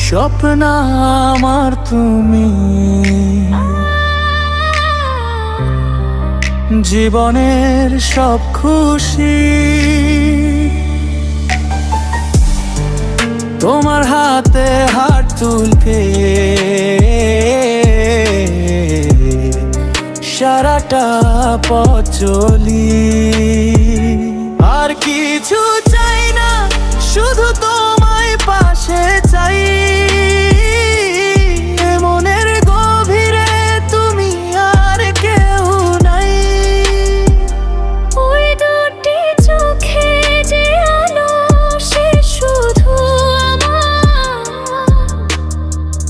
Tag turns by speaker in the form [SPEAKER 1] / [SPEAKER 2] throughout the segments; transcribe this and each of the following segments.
[SPEAKER 1] স্বপ্ন আমার তুমি, জীবনের সব খুশি তোমার হাতে হাত তুলকে সারাটা পথ চলি। আর কিছু চাই না, শুধু তোমায় পাশে চাই। মনের গভীরে তুমি আর কেউ নাই।
[SPEAKER 2] ওই দুটি চোখে যে আলো, সে শুধু আমার।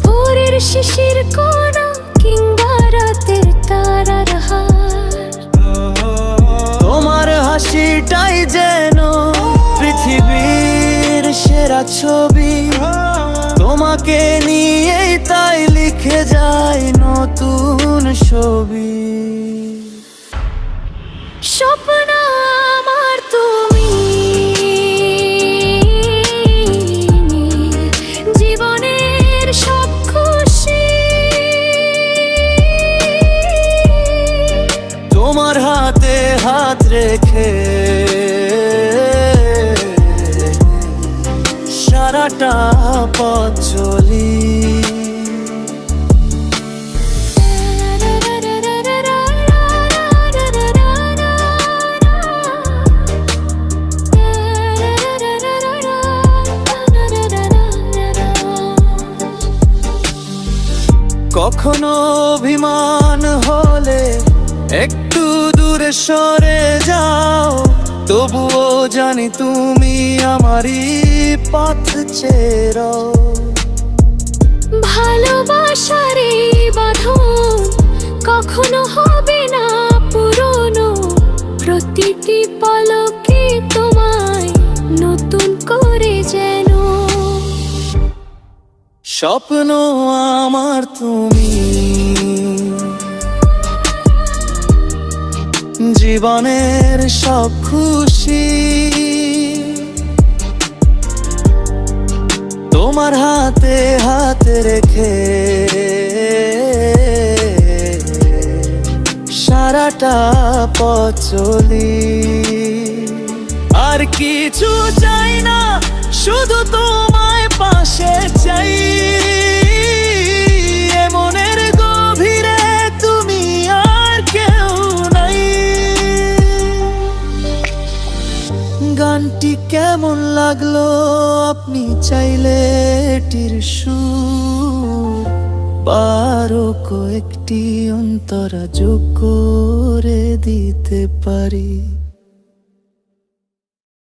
[SPEAKER 2] ভোরের শিশির কোনা কিংবা রাতের তারার হার।
[SPEAKER 1] তোমার হাসিটাই যেন পৃথিবীর সেরা ছবি। তোমাকে নিয়েই তাই লিখে যায় নতুন ছবি।
[SPEAKER 2] স্বপ্ন আমার তুমি, জীবনের সব খুশি
[SPEAKER 1] তোমার হাতে হাত রেখে সারাটা পথ চলি। কখনো অভিমান হলে একটু দূরে সরে যাও, তবুও জানি তুমি আমারই পথ চেরো।
[SPEAKER 2] ভালোবাসার এই বাঁধন কখনো হবে না পুরনো। প্রতিটি পলকে তোমায় নতুন করে যেন।
[SPEAKER 1] স্বপ্ন আমার তুমি, জীবনের সব খুশি তোমার হাতে হাত রেখে সারাটা পথ চলি। আর কিছু চাই না, শুধু তোমায় পাশে চাই। মনের গভীরে তুমি আর কেউ নাই। গানটি কেমন লাগলো আপনি চাইলে এটির সুর পারো কয়েকটি অন্তরা যোগ করে দিতে পারি।